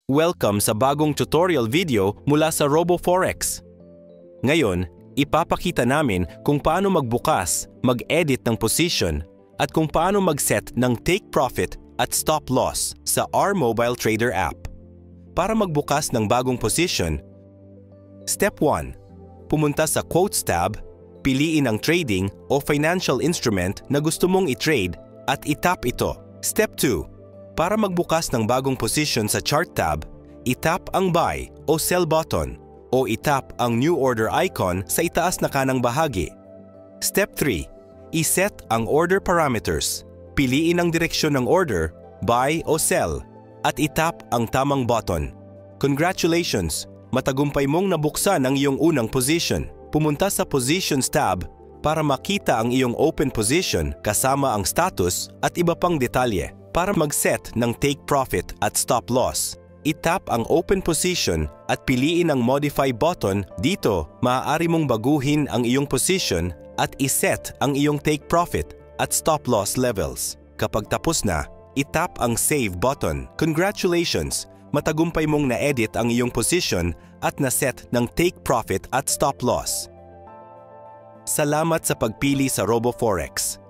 Welcome sa bagong tutorial video mula sa RoboForex. Ngayon, ipapakita namin kung paano magbukas, mag-edit ng position, at kung paano mag-set ng take profit at stop loss sa our mobile trader app. Para magbukas ng bagong position, Step 1. Pumunta sa Quotes tab, piliin ang trading o financial instrument na gusto mong i-trade at itap ito. Step 2. Para magbukas ng bagong position sa Chart tab, itap ang Buy o Sell button o itap ang New Order icon sa itaas na kanang bahagi. Step 3. Iset ang order parameters. Piliin ang direksyon ng order, Buy o Sell, at itap ang tamang button. Congratulations! Matagumpay mong nabuksan ang iyong unang position. Pumunta sa Positions tab para makita ang iyong open position kasama ang status at iba pang detalye. Para mag-set ng take profit at stop loss, itap ang open position at piliin ang modify button. Dito, maaari mong baguhin ang iyong position at iset ang iyong take profit at stop loss levels. Kapag tapos na, itap ang save button. Congratulations! Matagumpay mong na-edit ang iyong position at na-set ng take profit at stop loss. Salamat sa pagpili sa RoboForex.